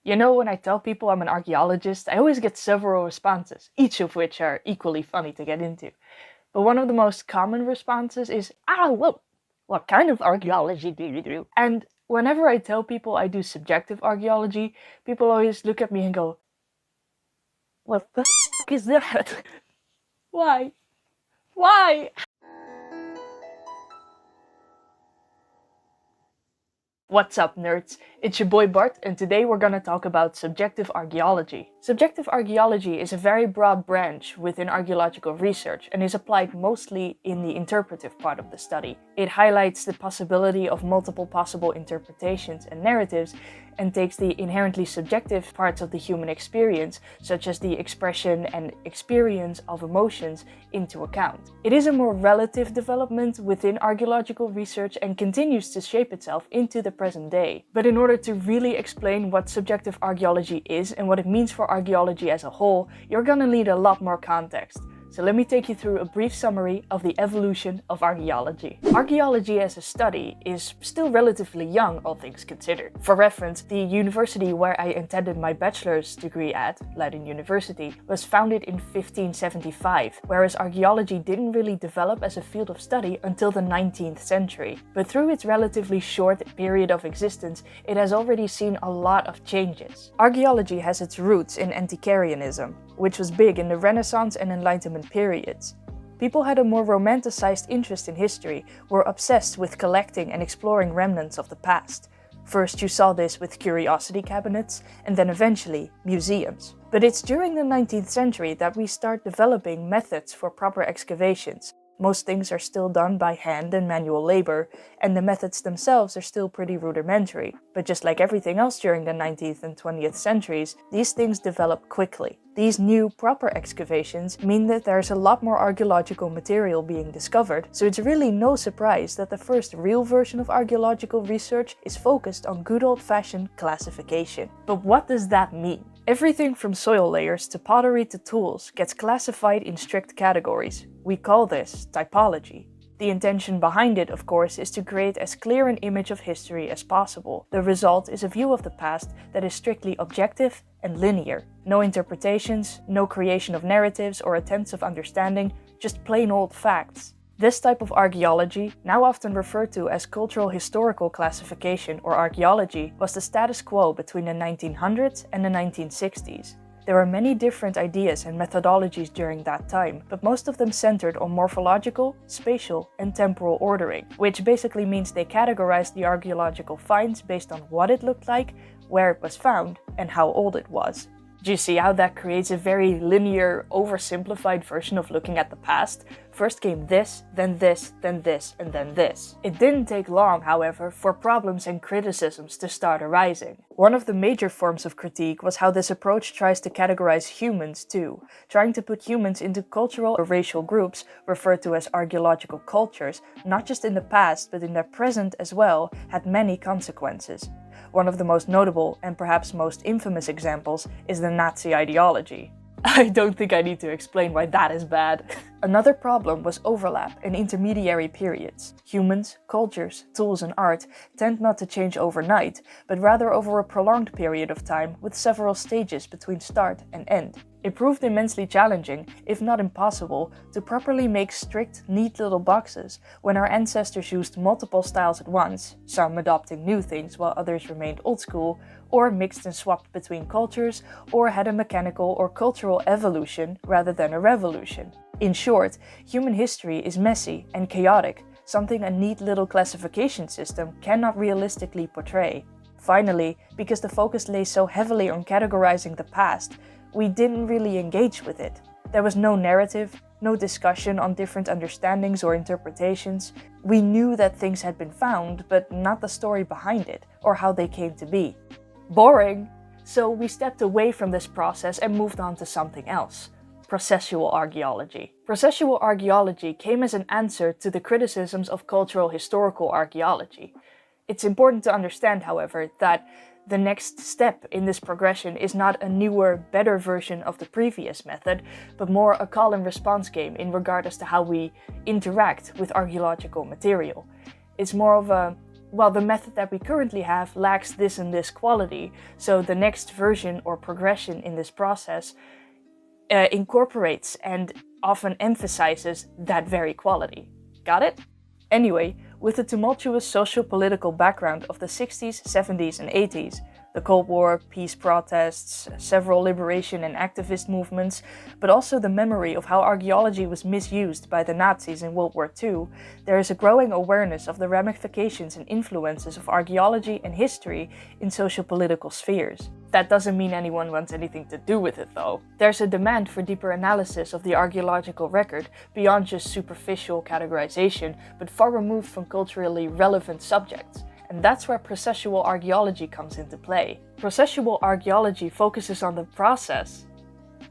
You know, when I tell people I'm an archaeologist, I always get several responses, each of which are equally funny to get into. But one of the most common responses is, well, what kind of archaeology do you do? And whenever I tell people I do subjective archaeology, people always look at me and go, what the f is that? Why? Why? What's up, nerds? It's your boy Bart, and today we're gonna talk about subjective archaeology. Subjective archaeology is a very broad branch within archaeological research and is applied mostly in the interpretive part of the study. It highlights the possibility of multiple possible interpretations and narratives and takes the inherently subjective parts of the human experience, such as the expression and experience of emotions, into account. It is a more relative development within archaeological research and continues to shape itself into the present day. But in order to really explain what subjective archaeology is and what it means for archaeology as a whole, you're gonna need a lot more context. So let me take you through a brief summary of the evolution of archaeology. Archaeology as a study is still relatively young, all things considered. For reference, the university where I intended my bachelor's degree at, Leiden University, was founded in 1575, whereas archaeology didn't really develop as a field of study until the 19th century. But through its relatively short period of existence, it has already seen a lot of changes. Archaeology has its roots in antiquarianism, which was big in the Renaissance and Enlightenment periods. People had a more romanticized interest in history, were obsessed with collecting and exploring remnants of the past. First you saw this with curiosity cabinets, and then eventually museums. But it's during the 19th century that we start developing methods for proper excavations. Most things are still done by hand and manual labor, and the methods themselves are still pretty rudimentary. But just like everything else during the 19th and 20th centuries, these things develop quickly. These new, proper excavations mean that there's a lot more archaeological material being discovered, so it's really no surprise that the first real version of archaeological research is focused on good old-fashioned classification. But what does that mean? Everything from soil layers to pottery to tools gets classified in strict categories. We call this typology. The intention behind it, of course, is to create as clear an image of history as possible. The result is a view of the past that is strictly objective and linear. No interpretations, no creation of narratives or attempts of understanding, just plain old facts. This type of archaeology, now often referred to as cultural historical classification or archaeology, was the status quo between the 1900s and the 1960s. There were many different ideas and methodologies during that time, but most of them centered on morphological, spatial, and temporal ordering, which basically means they categorized the archaeological finds based on what it looked like, where it was found, and how old it was. Do you see how that creates a very linear, oversimplified version of looking at the past? First came this, then this, then this, and then this. It didn't take long, however, for problems and criticisms to start arising. One of the major forms of critique was how this approach tries to categorize humans too. Trying to put humans into cultural or racial groups, referred to as archaeological cultures, not just in the past but in their present as well, had many consequences. One of the most notable and perhaps most infamous examples is the Nazi ideology. I don't think I need to explain why that is bad. Another problem was overlap and intermediary periods. Humans, cultures, tools and art tend not to change overnight, but rather over a prolonged period of time with several stages between start and end. It proved immensely challenging, if not impossible, to properly make strict, neat little boxes when our ancestors used multiple styles at once, some adopting new things while others remained old school, or mixed and swapped between cultures, or had a mechanical or cultural evolution rather than a revolution. In short, human history is messy and chaotic, something a neat little classification system cannot realistically portray. Finally, because the focus lay so heavily on categorizing the past, we didn't really engage with it. There was no narrative, no discussion on different understandings or interpretations. We knew that things had been found, but not the story behind it, or how they came to be. Boring! So we stepped away from this process and moved on to something else. Processual archaeology. Processual archaeology came as an answer to the criticisms of cultural historical archaeology. It's important to understand, however, that the next step in this progression is not a newer, better version of the previous method, but more a call and response game in regard as to how we interact with archaeological material. It's more of a well, the method that we currently have lacks this and this quality, so the next version or progression in this process incorporates and often emphasizes that very quality. Got it? Anyway, with the tumultuous socio-political background of the 60s, 70s and 80s, the Cold War, peace protests, several liberation and activist movements, but also the memory of how archaeology was misused by the Nazis in World War II, there is a growing awareness of the ramifications and influences of archaeology and history in socio-political spheres. That doesn't mean anyone wants anything to do with it though. There's a demand for deeper analysis of the archaeological record beyond just superficial categorization, but far removed from culturally relevant subjects. And that's where processual archaeology comes into play. Processual archaeology focuses on the process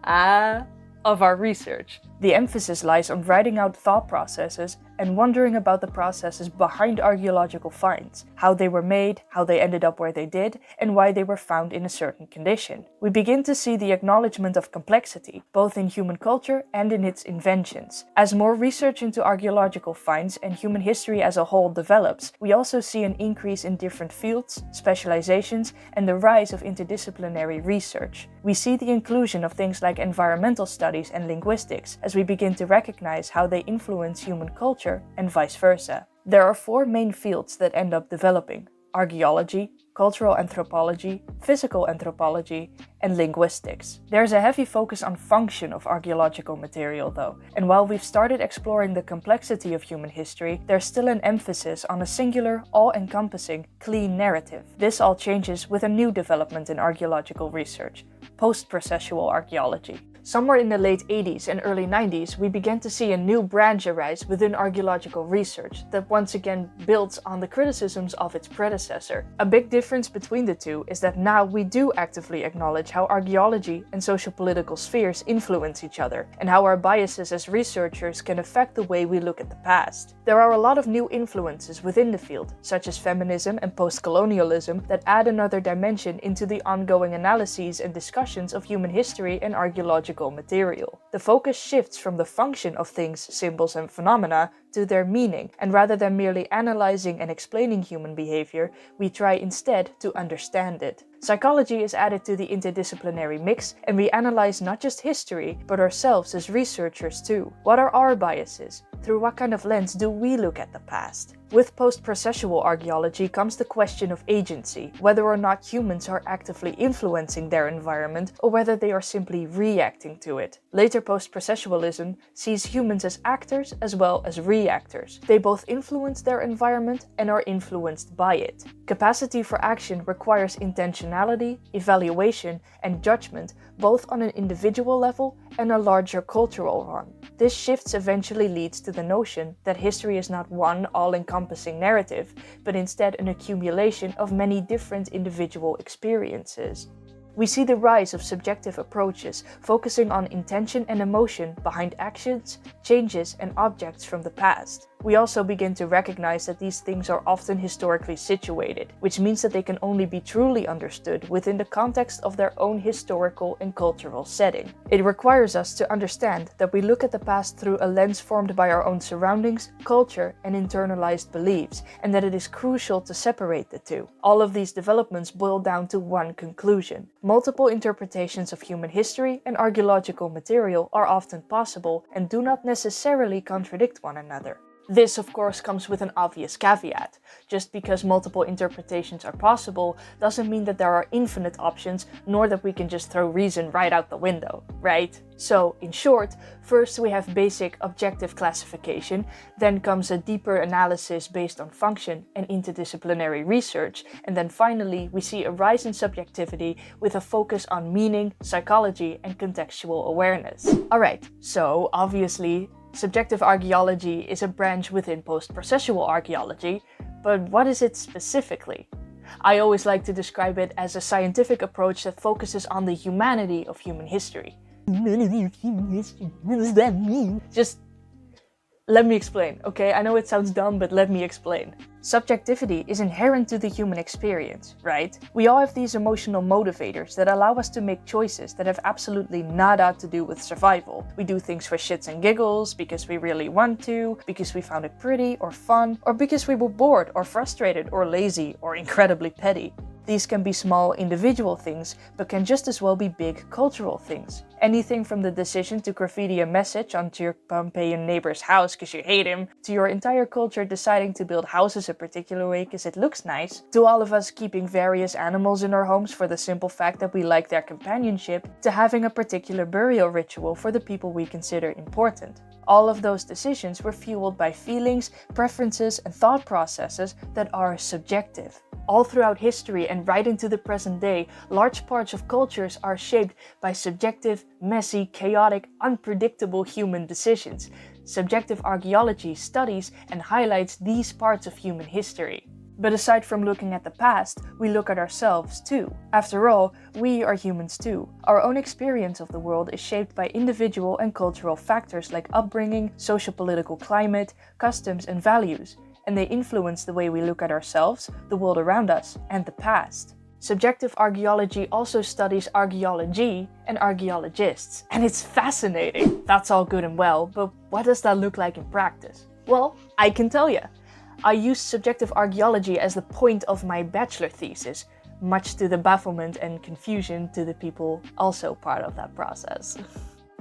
of our research. The emphasis lies on writing out thought processes and wondering about the processes behind archaeological finds, how they were made, how they ended up where they did, and why they were found in a certain condition. We begin to see the acknowledgement of complexity, both in human culture and in its inventions. As more research into archaeological finds and human history as a whole develops, we also see an increase in different fields, specializations, and the rise of interdisciplinary research. We see the inclusion of things like environmental studies and linguistics as we begin to recognize how they influence human culture and vice versa. There are four main fields that end up developing: archaeology, cultural anthropology, physical anthropology, and linguistics. There's a heavy focus on function of archaeological material though, and while we've started exploring the complexity of human history, there's still an emphasis on a singular, all-encompassing, clean narrative. This all changes with a new development in archaeological research: post-processual archaeology. Somewhere in the late 80s and early 90s, we began to see a new branch arise within archaeological research that once again builds on the criticisms of its predecessor. A big difference between the two is that now we do actively acknowledge how archaeology and socio-political spheres influence each other, and how our biases as researchers can affect the way we look at the past. There are a lot of new influences within the field, such as feminism and post-colonialism, that add another dimension into the ongoing analyses and discussions of human history and archaeological material. The focus shifts from the function of things, symbols, and phenomena to their meaning, and rather than merely analyzing and explaining human behavior, we try instead to understand it. Psychology is added to the interdisciplinary mix, and we analyze not just history, but ourselves as researchers too. What are our biases? Through what kind of lens do we look at the past? With post-processual archaeology comes the question of agency, whether or not humans are actively influencing their environment or whether they are simply reacting to it. Later post-processualism sees humans as actors as well as reactors. They both influence their environment and are influenced by it. Capacity for action requires intentionality, evaluation, and judgment, both on an individual level and a larger cultural one. This shift eventually leads to the notion that history is not one all-encompassing narrative, but instead an accumulation of many different individual experiences. We see the rise of subjective approaches, focusing on intention and emotion behind actions, changes, and objects from the past. We also begin to recognize that these things are often historically situated, which means that they can only be truly understood within the context of their own historical and cultural setting. It requires us to understand that we look at the past through a lens formed by our own surroundings, culture, and internalized beliefs, and that it is crucial to separate the two. All of these developments boil down to one conclusion: multiple interpretations of human history and archaeological material are often possible and do not necessarily contradict one another. This, of course, comes with an obvious caveat. Just because multiple interpretations are possible doesn't mean that there are infinite options, nor that we can just throw reason right out the window, right? So, in short, first we have basic objective classification, then comes a deeper analysis based on function and interdisciplinary research, and then finally we see a rise in subjectivity with a focus on meaning, psychology, and contextual awareness. Alright, so obviously, subjective archaeology is a branch within post-processual archaeology, but what is it specifically? I always like to describe it as a scientific approach that focuses on the humanity of human history. Humanity of human history? What does that mean? Just Let me explain, okay? I know it sounds dumb, but let me explain. Subjectivity is inherent to the human experience, right? We all have these emotional motivators that allow us to make choices that have absolutely nada to do with survival. We do things for shits and giggles, because we really want to, because we found it pretty or fun, or because we were bored or frustrated or lazy or incredibly petty. These can be small individual things, but can just as well be big cultural things. Anything from the decision to graffiti a message onto your Pompeian neighbor's house because you hate him, to your entire culture deciding to build houses a particular way because it looks nice, to all of us keeping various animals in our homes for the simple fact that we like their companionship, to having a particular burial ritual for the people we consider important. All of those decisions were fueled by feelings, preferences, and thought processes that are subjective. All throughout history and right into the present day, large parts of cultures are shaped by subjective, messy, chaotic, unpredictable human decisions. Subjective archaeology studies and highlights these parts of human history. But aside from looking at the past, we look at ourselves too. After all, we are humans too. Our own experience of the world is shaped by individual and cultural factors like upbringing, socio-political climate, customs, and values. And they influence the way we look at ourselves, the world around us, and the past. Subjective archaeology also studies archaeology and archaeologists, and it's fascinating. That's all good and well, but what does that look like in practice? Well, I can tell you. I used subjective archaeology as the point of my bachelor thesis, much to the bafflement and confusion to the people also part of that process.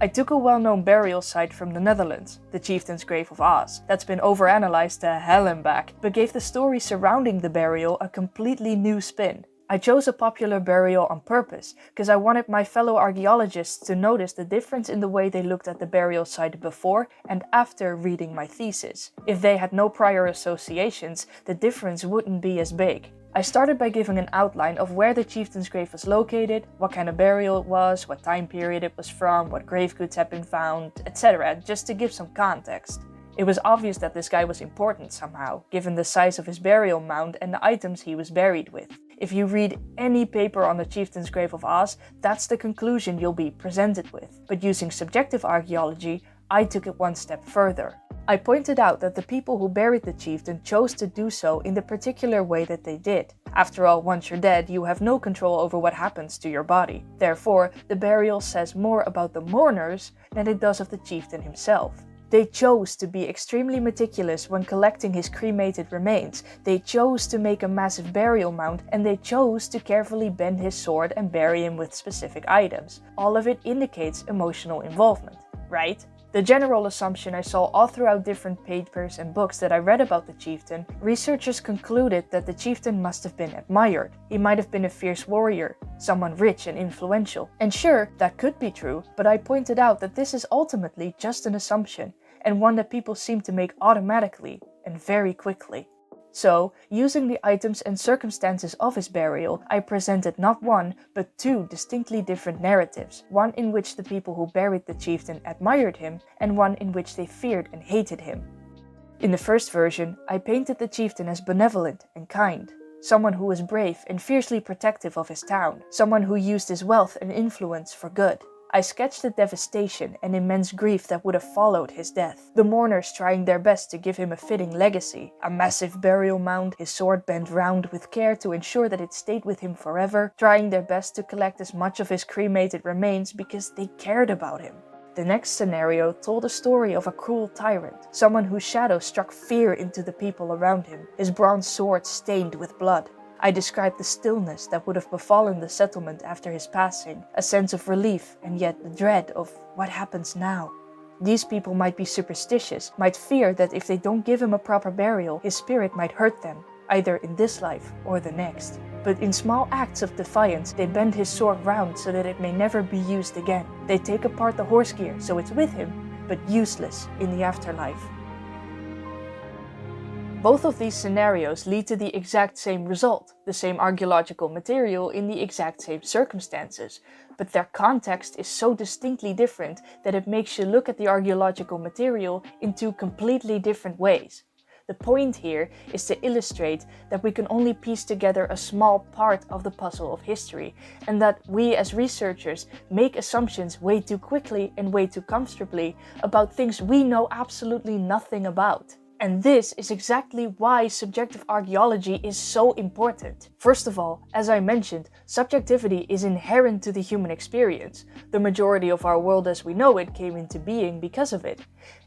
I took a well-known burial site from the Netherlands, the Chieftain's Grave of Oz, that's been overanalyzed to hell and back, but gave the story surrounding the burial a completely new spin. I chose a popular burial on purpose, because I wanted my fellow archaeologists to notice the difference in the way they looked at the burial site before and after reading my thesis. If they had no prior associations, the difference wouldn't be as big. I started by giving an outline of where the chieftain's grave was located, what kind of burial it was, what time period it was from, what grave goods had been found, etc., just to give some context. It was obvious that this guy was important somehow, given the size of his burial mound and the items he was buried with. If you read any paper on the Chieftain's Grave of Oz, that's the conclusion you'll be presented with. But using subjective archaeology, I took it one step further. I pointed out that the people who buried the chieftain chose to do so in the particular way that they did. After all, once you're dead, you have no control over what happens to your body. Therefore, the burial says more about the mourners than it does of the chieftain himself. They chose to be extremely meticulous when collecting his cremated remains. They chose to make a massive burial mound, and they chose to carefully bend his sword and bury him with specific items. All of it indicates emotional involvement, right? The general assumption I saw all throughout different papers and books that I read about the chieftain, researchers concluded that the chieftain must have been admired. He might have been a fierce warrior, someone rich and influential. And sure, that could be true, but I pointed out that this is ultimately just an assumption, and one that people seem to make automatically and very quickly. So, using the items and circumstances of his burial, I presented not one, but two distinctly different narratives. One in which the people who buried the chieftain admired him, and one in which they feared and hated him. In the first version, I painted the chieftain as benevolent and kind, someone who was brave and fiercely protective of his town, someone who used his wealth and influence for good. I sketched the devastation and immense grief that would have followed his death. The mourners trying their best to give him a fitting legacy. A massive burial mound, his sword bent round with care to ensure that it stayed with him forever. Trying their best to collect as much of his cremated remains because they cared about him. The next scenario told a story of a cruel tyrant. Someone whose shadow struck fear into the people around him. His bronze sword stained with blood. I described the stillness that would have befallen the settlement after his passing, a sense of relief and yet the dread of what happens now. These people might be superstitious, might fear that if they don't give him a proper burial, his spirit might hurt them, either in this life or the next. But in small acts of defiance, they bend his sword round so that it may never be used again. They take apart the horse gear so it's with him, but useless in the afterlife. Both of these scenarios lead to the exact same result, the same archaeological material in the exact same circumstances, but their context is so distinctly different that it makes you look at the archaeological material in two completely different ways. The point here is to illustrate that we can only piece together a small part of the puzzle of history, and that we as researchers make assumptions way too quickly and way too comfortably about things we know absolutely nothing about. And this is exactly why subjective archaeology is so important. First of all, as I mentioned, subjectivity is inherent to the human experience. The majority of our world as we know it came into being because of it.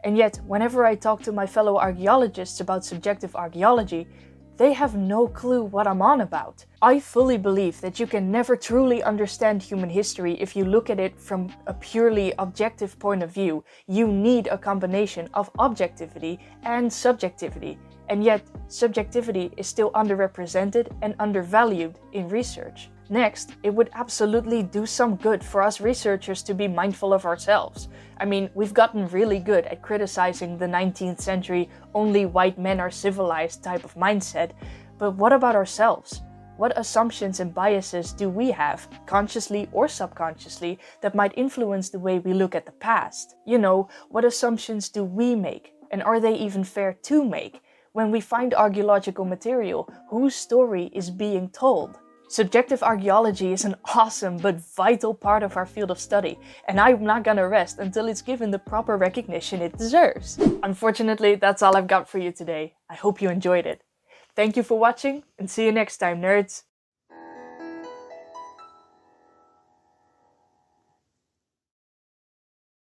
And yet, whenever I talk to my fellow archaeologists about subjective archaeology, they have no clue what I'm on about. I fully believe that you can never truly understand human history if you look at it from a purely objective point of view. You need a combination of objectivity and subjectivity. And yet, subjectivity is still underrepresented and undervalued in research. Next, it would absolutely do some good for us researchers to be mindful of ourselves. I mean, we've gotten really good at criticizing the 19th century only white men are civilized type of mindset, but what about ourselves? What assumptions and biases do we have, consciously or subconsciously, that might influence the way we look at the past? You know, what assumptions do we make, and are they even fair to make? When we find archaeological material, whose story is being told? Subjective archaeology is an awesome but vital part of our field of study, and I'm not gonna rest until it's given the proper recognition it deserves. Unfortunately, that's all I've got for you today. I hope you enjoyed it. Thank you for watching, and see you next time, nerds!